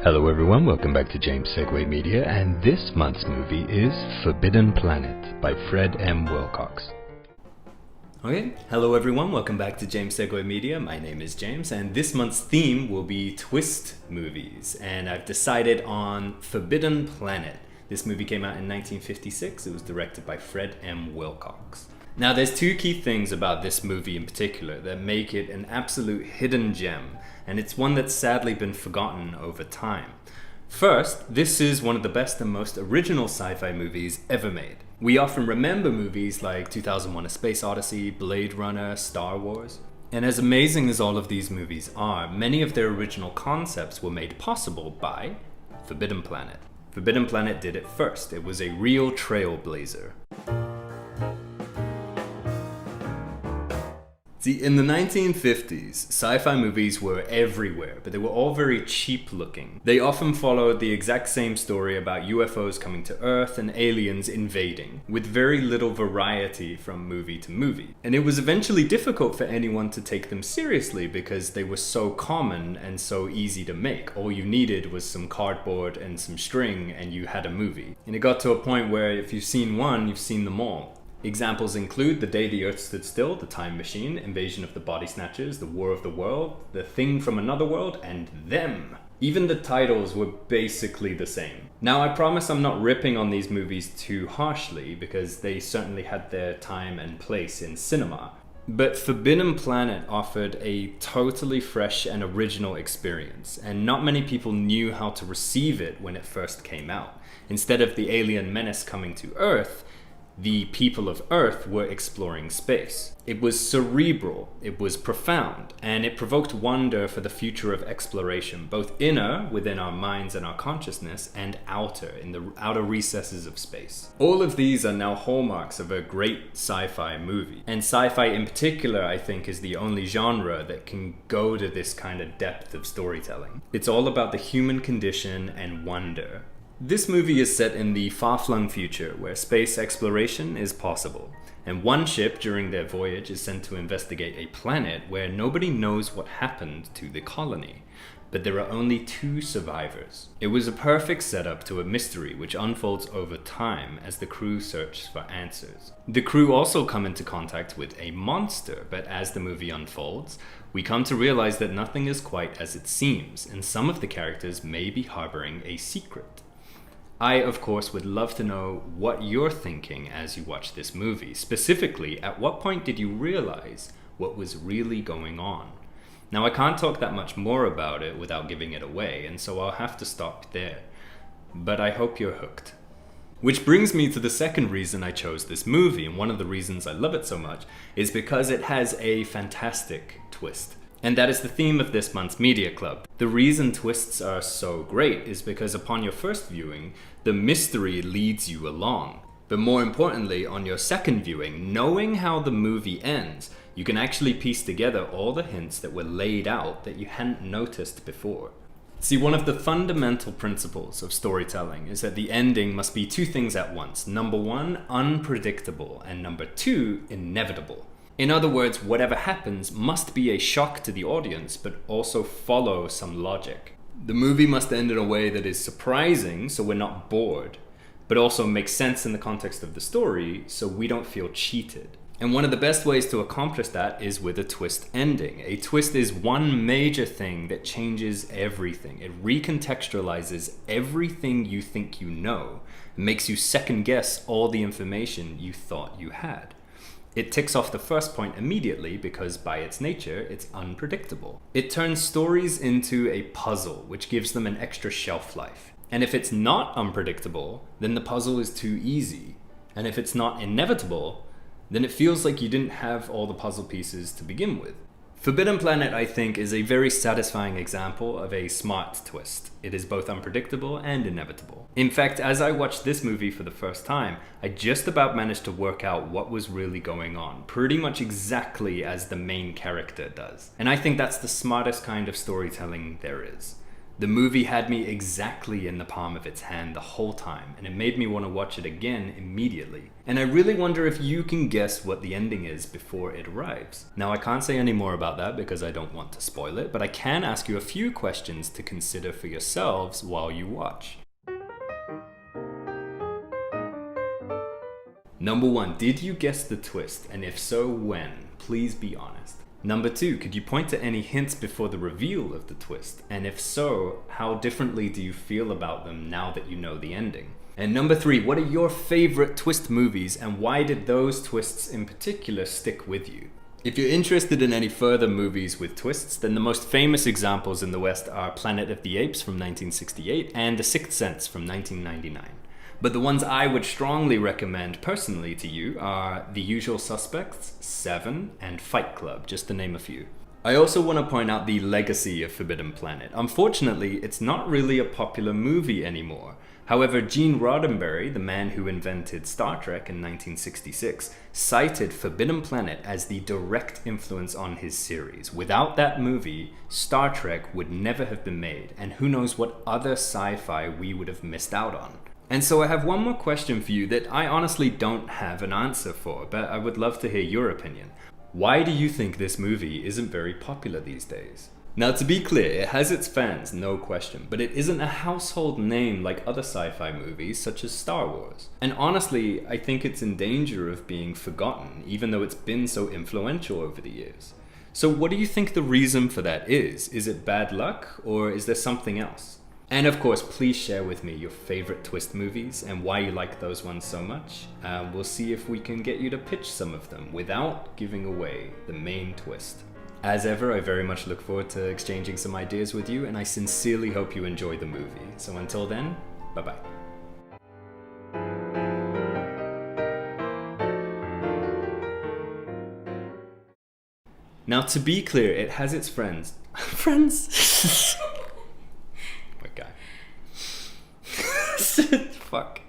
Hello everyone, welcome back to James Segue Media, and this month's movie is Forbidden Planet by Fred M. Wilcox. Okay, hello everyone, welcome back to James Segue Media. My name is James, and this month's theme will be twist movies, and I've decided on Forbidden Planet. This movie came out in 1956. It was directed by Fred M. Wilcox. Now, there's two key things about this movie in particular that make it an absolute hidden gem, and it's one that's sadly been forgotten over time. First, this is one of the best and most original sci-fi movies ever made. We often remember movies like 2001: A Space Odyssey, Blade Runner, Star Wars. And as amazing as all of these movies are, many of their original concepts were made possible by Forbidden Planet. Forbidden Planet did it first. It was a real trailblazer. See, in the 1950s, sci-fi movies were everywhere, but they were all very cheap looking. They often followed the exact same story about UFOs coming to Earth and aliens invading, with very little variety from movie to movie. And it was eventually difficult for anyone to take them seriously because they were so common and so easy to make. All you needed was some cardboard and some string and you had a movie. And it got to a point where if you've seen one, you've seen them all. Examples include The Day the Earth Stood Still, The Time Machine, Invasion of the Body Snatchers, The War of the World, The Thing from Another World, and Them. Even the titles were basically the same. Now, I promise I'm not ripping on these movies too harshly because they certainly had their time and place in cinema. But Forbidden Planet offered a totally fresh and original experience, and not many people knew how to receive it when it first came out. Instead of the alien menace coming to Earth, the people of Earth were exploring space. It was cerebral, it was profound, and it provoked wonder for the future of exploration, both inner, within our minds and our consciousness, and outer, in the outer recesses of space. All of these are now hallmarks of a great sci-fi movie. And sci-fi in particular, I think, is the only genre that can go to this kind of depth of storytelling. It's all about the human condition and wonder. This movie is set in the far-flung future where space exploration is possible, and one ship during their voyage is sent to investigate a planet where nobody knows what happened to the colony, but there are only 2 survivors. It was a perfect setup to a mystery which unfolds over time as the crew search for answers. The crew also come into contact with a monster, but as the movie unfolds, we come to realize that nothing is quite as it seems, and some of the characters may be harboring a secret. I, of course, would love to know what you're thinking as you watch this movie. Specifically, at what point did you realize what was really going on? Now, I can't talk that much more about it without giving it away, and so I'll have to stop there. But I hope you're hooked. Which brings me to the second reason I chose this movie, and one of the reasons I love it so much is because it has a fantastic twist. And that is the theme of this month's Media Club. The reason twists are so great is because upon your first viewing, the mystery leads you along. But more importantly, on your second viewing, knowing how the movie ends, you can actually piece together all the hints that were laid out that you hadn't noticed before. See, one of the fundamental principles of storytelling is that the ending must be 2 things at once. Number 1, unpredictable, and number 2, inevitable. In other words, whatever happens must be a shock to the audience, but also follow some logic. The movie must end in a way that is surprising, so we're not bored, but also makes sense in the context of the story, so we don't feel cheated. And one of the best ways to accomplish that is with a twist ending. A twist is one major thing that changes everything. It recontextualizes everything you think you know, and makes you second guess all the information you thought you had. It ticks off the first point immediately because by its nature, it's unpredictable. It turns stories into a puzzle, which gives them an extra shelf life. And if it's not unpredictable, then the puzzle is too easy. And if it's not inevitable, then it feels like you didn't have all the puzzle pieces to begin with. Forbidden Planet, I think, is a very satisfying example of a smart twist. It is both unpredictable and inevitable. In fact, as I watched this movie for the first time, I just about managed to work out what was really going on, pretty much exactly as the main character does. And I think that's the smartest kind of storytelling there is. The movie had me exactly in the palm of its hand the whole time, and it made me want to watch it again immediately. And I really wonder if you can guess what the ending is before it arrives. Now, I can't say any more about that because I don't want to spoil it, but I can ask you a few questions to consider for yourselves while you watch. Number 1, did you guess the twist? And if so, when? Please be honest. Number 2, could you point to any hints before the reveal of the twist? And if so, how differently do you feel about them now that you know the ending? And number 3, what are your favorite twist movies and why did those twists in particular stick with you? If you're interested in any further movies with twists, then the most famous examples in the West are Planet of the Apes from 1968 and The Sixth Sense from 1999. But the ones I would strongly recommend personally to you are The Usual Suspects, Seven, and Fight Club, just to name a few. I also want to point out the legacy of Forbidden Planet. Unfortunately, it's not really a popular movie anymore. However, Gene Roddenberry, the man who invented Star Trek in 1966, cited Forbidden Planet as the direct influence on his series. Without that movie, Star Trek would never have been made, and who knows what other sci-fi we would have missed out on. And so I have one more question for you that I honestly don't have an answer for, but I would love to hear your opinion. Why do you think this movie isn't very popular these days? Now, to be clear, it has its fans, no question, but it isn't a household name like other sci-fi movies such as Star Wars. And honestly, I think it's in danger of being forgotten, even though it's been so influential over the years. So what do you think the reason for that is? Is it bad luck, or is there something else? And of course, please share with me your favorite twist movies and why you like those ones so much. We'll see if we can get you to pitch some of them without giving away the main twist. As ever, I very much look forward to exchanging some ideas with you, and I sincerely hope you enjoy the movie. So until then, bye-bye. Now, to be clear, it has its friends. Friends? Fuck.